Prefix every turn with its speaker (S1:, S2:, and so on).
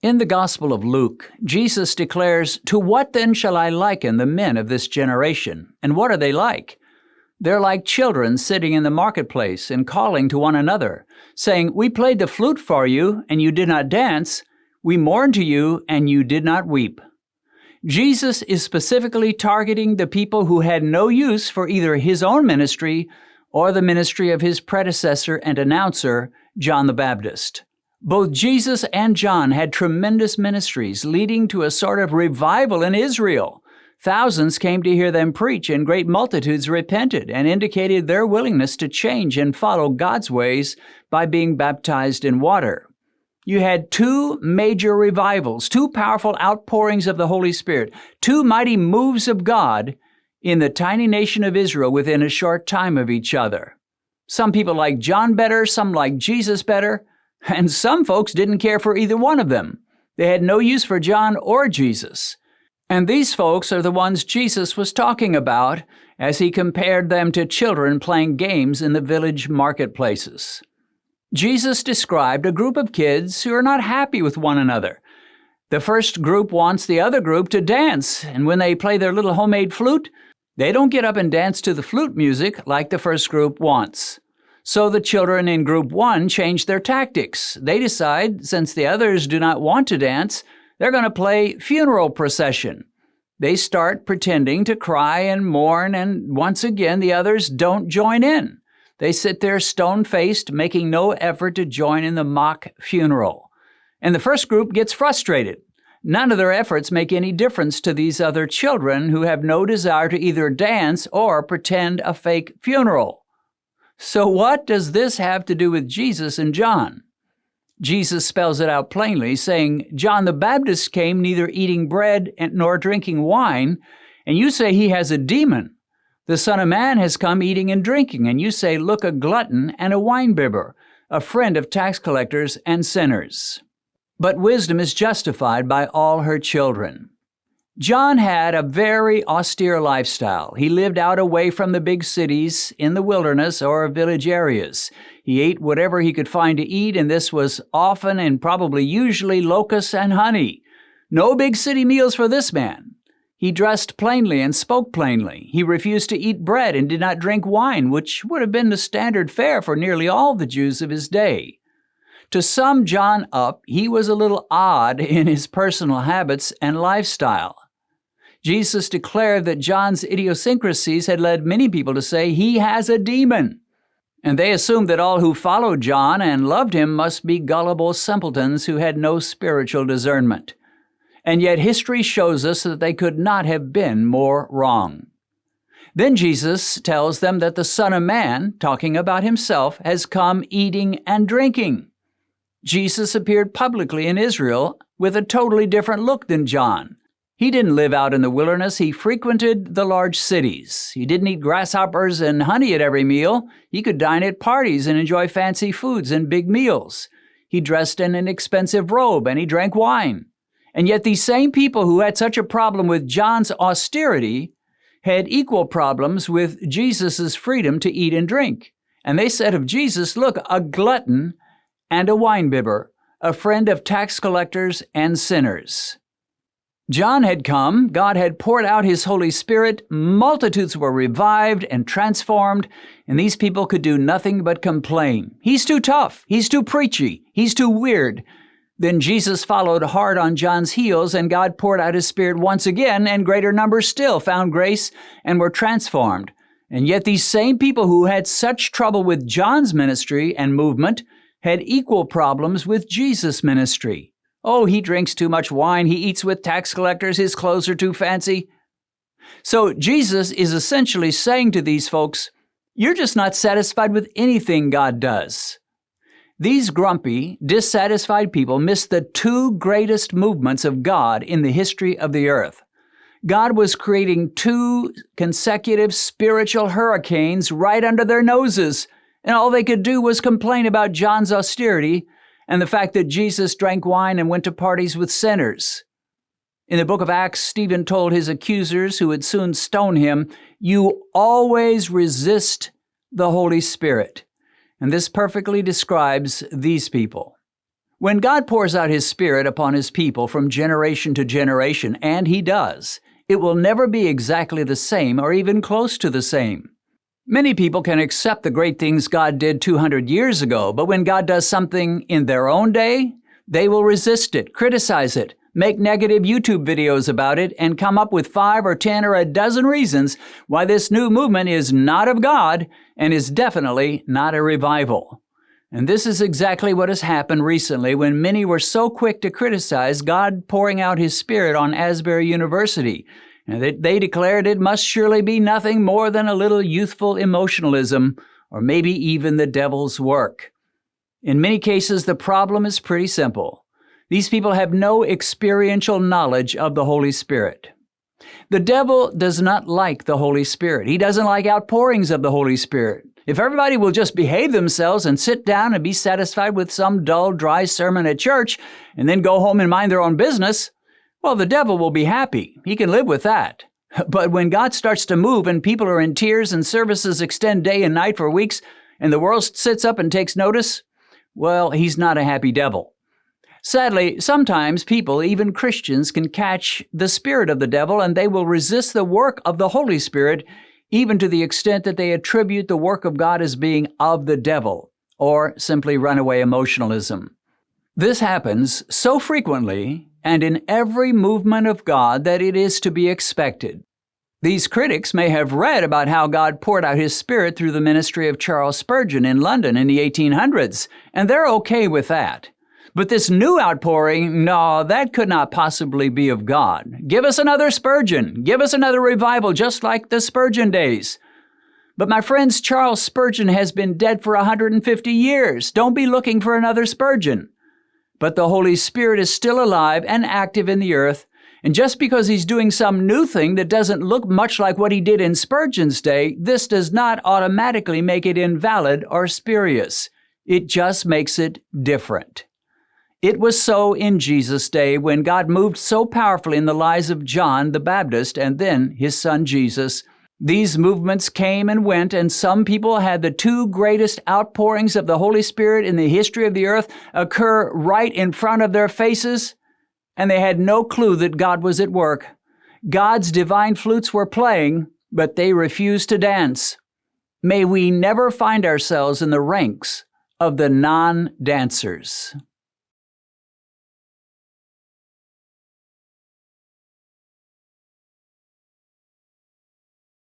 S1: In the Gospel of Luke, Jesus declares, "To what then shall I liken the men of this generation? And what are they like? They're like children sitting in the marketplace and calling to one another, saying, 'We played the flute for you, and you did not dance. We mourned to you, and you did not weep.'" Jesus is specifically targeting the people who had no use for either his own ministry or the ministry of his predecessor and announcer, John the Baptist. Both Jesus and John had tremendous ministries leading to a sort of revival in Israel. Thousands came to hear them preach, and great multitudes repented and indicated their willingness to change and follow God's ways by being baptized in water. You had two major revivals, two powerful outpourings of the Holy Spirit, two mighty moves of God in the tiny nation of Israel within a short time of each other. Some people liked John better, some liked Jesus better, and some folks didn't care for either one of them. They had no use for John or Jesus. And these folks are the ones Jesus was talking about as he compared them to children playing games in the village marketplaces. Jesus described a group of kids who are not happy with one another. The first group wants the other group to dance, and when they play their little homemade flute, they don't get up and dance to the flute music like the first group wants. So the children in Group 1 change their tactics. They decide, since the others do not want to dance, they're going to play funeral procession. They start pretending to cry and mourn, and once again the others don't join in. They sit there stone-faced, making no effort to join in the mock funeral. And the first group gets frustrated. None of their efforts make any difference to these other children who have no desire to either dance or pretend a fake funeral. So what does this have to do with Jesus and John? Jesus spells it out plainly, saying, "John the Baptist came neither eating bread nor drinking wine, and you say he has a demon. The Son of Man has come eating and drinking, and you say, 'Look, a glutton and a winebibber, a friend of tax collectors and sinners.' But wisdom is justified by all her children." John had a very austere lifestyle. He lived out away from the big cities, in the wilderness or village areas. He ate whatever he could find to eat, and this was often and probably usually locusts and honey. No big city meals for this man. He dressed plainly and spoke plainly. He refused to eat bread and did not drink wine, which would have been the standard fare for nearly all the Jews of his day. To sum John up, he was a little odd in his personal habits and lifestyle. Jesus declared that John's idiosyncrasies had led many people to say he has a demon. And they assumed that all who followed John and loved him must be gullible simpletons who had no spiritual discernment. And yet history shows us that they could not have been more wrong. Then Jesus tells them that the Son of Man, talking about himself, has come eating and drinking. Jesus appeared publicly in Israel with a totally different look than John. He didn't live out in the wilderness. He frequented the large cities. He didn't eat grasshoppers and honey at every meal. He could dine at parties and enjoy fancy foods and big meals. He dressed in an expensive robe and he drank wine. And yet these same people who had such a problem with John's austerity had equal problems with Jesus' freedom to eat and drink. And they said of Jesus, "Look, a glutton and a winebibber, a friend of tax collectors and sinners." John had come, God had poured out his Holy Spirit, multitudes were revived and transformed, and these people could do nothing but complain. He's too tough, he's too preachy, he's too weird. Then Jesus followed hard on John's heels, and God poured out his Spirit once again, and greater numbers still found grace and were transformed. And yet these same people who had such trouble with John's ministry and movement had equal problems with Jesus' ministry. Oh, he drinks too much wine, he eats with tax collectors, his clothes are too fancy. So Jesus is essentially saying to these folks, you're just not satisfied with anything God does. These grumpy, dissatisfied people miss the two greatest movements of God in the history of the earth. God was creating two consecutive spiritual hurricanes right under their noses, and all they could do was complain about John's austerity and the fact that Jesus drank wine and went to parties with sinners. In the book of Acts, Stephen told his accusers who would soon stone him, "You always resist the Holy Spirit." And this perfectly describes these people. When God pours out His Spirit upon His people from generation to generation, and He does, it will never be exactly the same or even close to the same. Many people can accept the great things God did 200 years ago, but when God does something in their own day, they will resist it, criticize it, make negative YouTube videos about it, and come up with 5 or 10 or a dozen reasons why this new movement is not of God and is definitely not a revival. And this is exactly what has happened recently when many were so quick to criticize God pouring out His Spirit on Asbury University. And they declared it must surely be nothing more than a little youthful emotionalism, or maybe even the devil's work. In many cases, the problem is pretty simple. These people have no experiential knowledge of the Holy Spirit. The devil does not like the Holy Spirit. He doesn't like outpourings of the Holy Spirit. If everybody will just behave themselves and sit down and be satisfied with some dull, dry sermon at church and then go home and mind their own business, well, the devil will be happy. He can live with that. But when God starts to move and people are in tears and services extend day and night for weeks and the world sits up and takes notice, well, he's not a happy devil. Sadly, sometimes people, even Christians, can catch the spirit of the devil and they will resist the work of the Holy Spirit, even to the extent that they attribute the work of God as being of the devil, or simply runaway emotionalism. This happens so frequently and in every movement of God that it is to be expected. These critics may have read about how God poured out His Spirit through the ministry of Charles Spurgeon in London in the 1800s, and they're okay with that. But this new outpouring, no, that could not possibly be of God. Give us another Spurgeon. Give us another revival, just like the Spurgeon days. But my friends, Charles Spurgeon has been dead for 150 years. Don't be looking for another Spurgeon. But the Holy Spirit is still alive and active in the earth, and just because He's doing some new thing that doesn't look much like what He did in Spurgeon's day, this does not automatically make it invalid or spurious. It just makes it different. It was so in Jesus' day when God moved so powerfully in the lives of John the Baptist and then His son Jesus. These movements came and went, and some people had the 2 greatest outpourings of the Holy Spirit in the history of the earth occur right in front of their faces, and they had no clue that God was at work. God's divine flutes were playing, but they refused to dance. May we never find ourselves in the ranks of the non-dancers.